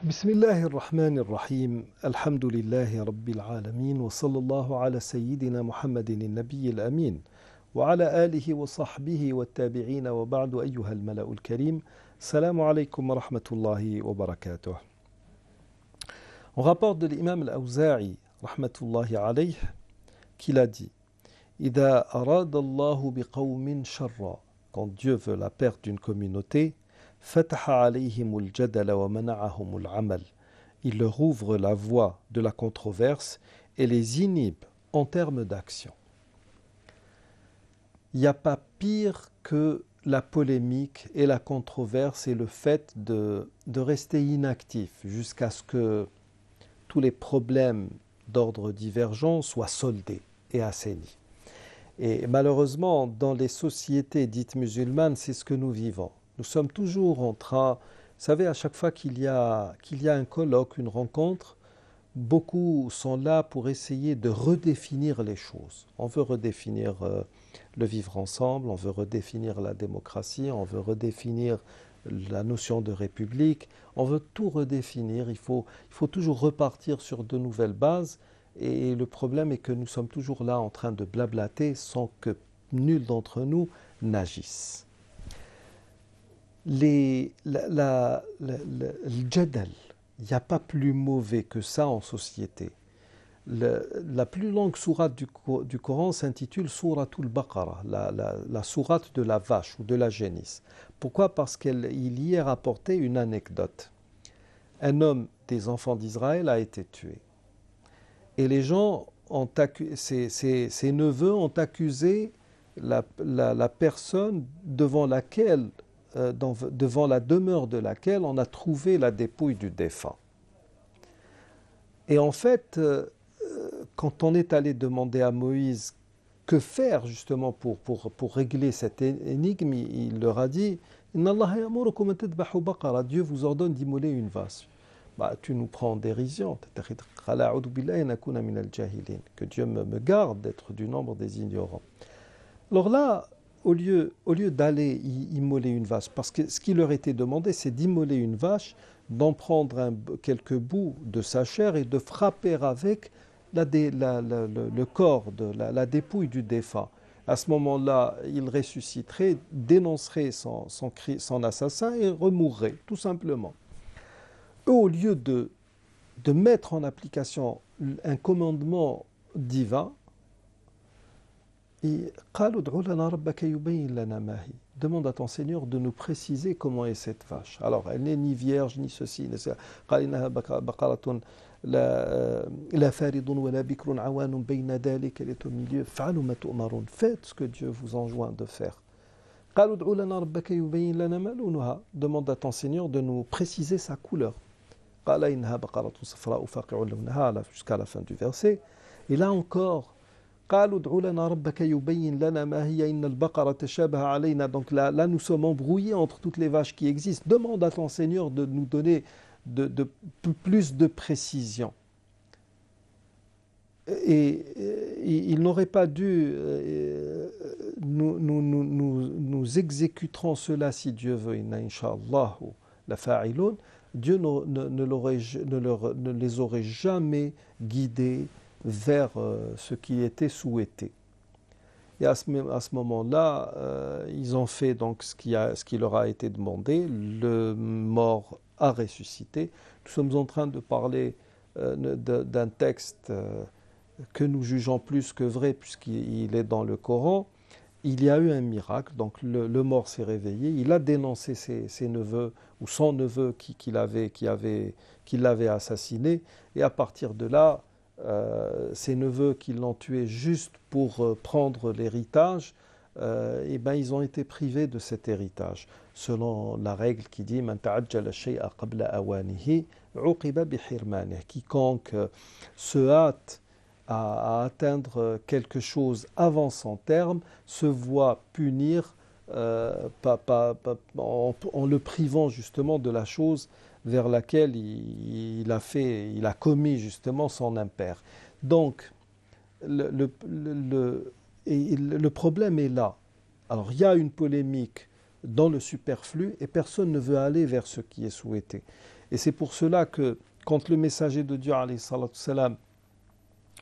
بسم الله الرحمن الرحيم الحمد لله رب العالمين وصلى الله على سيدنا محمد النبي الأمين وعلى آله وصحبه والتابعين وبعد أيها الملأ الكريم السلام عليكم ورحمة الله وبركاته. On rapporte de l'imam al-Awza'i rahmatullahi alayh qu'il a dit إذا أراد الله بقوم شرا, quand Dieu veut la perte d'une communauté, فتح عليهم الجدل ومنعهم العمل, il leur ouvre la voie de la controverse et les inhibe en termes d'action. Il n'y a pas pire que la polémique et la controverse et le fait de rester inactif jusqu'à ce que tous les problèmes d'ordre divergent soient soldés et assainis. Et malheureusement, dans les sociétés dites musulmanes, c'est ce que nous vivons. Nous sommes toujours en train, vous savez, à chaque fois qu'il y a un colloque, une rencontre, beaucoup sont là pour essayer de redéfinir les choses. On veut redéfinir le vivre ensemble, on veut redéfinir la démocratie, on veut redéfinir la notion de république, on veut tout redéfinir, il faut toujours repartir sur de nouvelles bases. Et le problème est que nous sommes toujours là en train de blablater sans que nul d'entre nous n'agisse. Le jadal, il n'y a pas plus mauvais que ça en société. La plus longue sourate du Coran s'intitule Souratul Baqara, la sourate de la vache ou de la génisse. Pourquoi ? Parce qu'il y est rapporté une anecdote. Un homme des enfants d'Israël a été tué. Et les gens, ses neveux ont accusé la personne devant laquelle, devant la demeure de laquelle on a trouvé la dépouille du défunt. Et en fait, quand on est allé demander à Moïse que faire justement pour régler cette énigme, il leur a dit « Inna Allah ya'murukum an tadbahu baqara » Dieu vous ordonne d'immoler une vache. Tu nous prends en dérision. Que Dieu me garde d'être du nombre des ignorants. Alors là, au lieu d'aller immoler une vache, parce que ce qui leur était demandé, c'est d'immoler une vache, d'en prendre quelques bouts de sa chair et de frapper avec le corps, la dépouille du défunt. À ce moment-là, il ressusciterait, dénoncerait son assassin et remourrait, tout simplement. Eux, au lieu de mettre en application un commandement divin, demande à ton Seigneur de nous préciser comment est cette vache. Alors, elle n'est ni vierge, ni ceci. Elle est au milieu. Faites ce que Dieu vous enjoint de faire. Demande à ton Seigneur de nous préciser sa couleur. Jusqu'à la fin du verset. Et là encore, donc là nous sommes embrouillés entre toutes les vaches qui existent. Demande à ton Seigneur de nous donner de plus de précision. Et il n'aurait pas dû nous exécuterons cela si Dieu veut, inna insha'Allah la fa'ilun. Dieu ne les aurait jamais guidés vers ce qui était souhaité. Et à ce moment-là, ils ont fait donc ce qui leur a été demandé. Le mort a ressuscité. Nous sommes en train de parler d'un texte que nous jugeons plus que vrai puisqu'il est dans le Coran. Il y a eu un miracle, donc le mort s'est réveillé, il a dénoncé ses neveux ou son neveu qui l'avait assassiné, et à partir de là, ses neveux qui l'ont tué juste pour prendre l'héritage, ils ont été privés de cet héritage, selon la règle qui dit Man ta'ajjala shay'a qabla awanihi uqiba bihirmanih. Quiconque se hâte à atteindre quelque chose avant son terme se voit punir en le privant justement de la chose vers laquelle il a commis justement son impair. Donc, le problème est là. Alors, il y a une polémique dans le superflu et personne ne veut aller vers ce qui est souhaité. Et c'est pour cela que quand le messager de Dieu, alayhi salatu salam,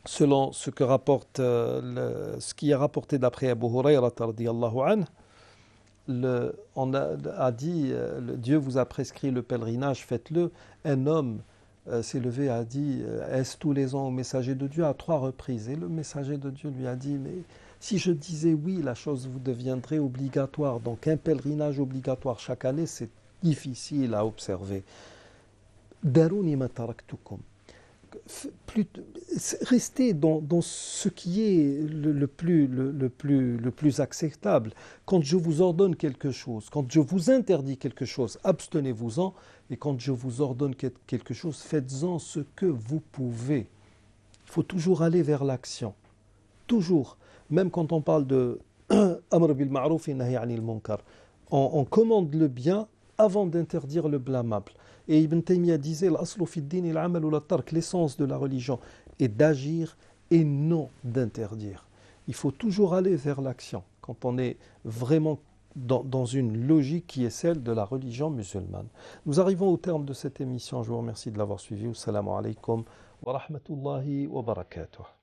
selon ce que rapporte, ce qui est rapporté d'après Abu Hurayrata radiyallahu anhu, on a dit, Dieu vous a prescrit le pèlerinage, faites-le. Un homme s'est levé et a dit, est-ce tous les ans au messager de Dieu à 3 reprises? Et le messager de Dieu lui a dit, mais si je disais oui, la chose vous deviendrait obligatoire. Donc un pèlerinage obligatoire chaque année, c'est difficile à observer. Daruni ma taraktukum. Restez dans ce qui est le plus acceptable. Quand je vous ordonne quelque chose, quand je vous interdis quelque chose, abstenez-vous-en. Et quand je vous ordonne quelque chose, faites-en ce que vous pouvez. Il faut toujours aller vers l'action. Toujours. Même quand on parle de Amr bil ma'ruf et Nahy anil munkar, on commande le bien avant d'interdire le blâmable. Et Ibn Taymiyyah disait l'aslu fi ad-din al-amal wa tark, l'essence de la religion est d'agir et non d'interdire. Il faut toujours aller vers l'action quand on est vraiment dans une logique qui est celle de la religion musulmane. Nous arrivons au terme de cette émission. Je vous remercie de l'avoir suivi. Assalamu alaikum wa rahmatullahi wa barakatuh.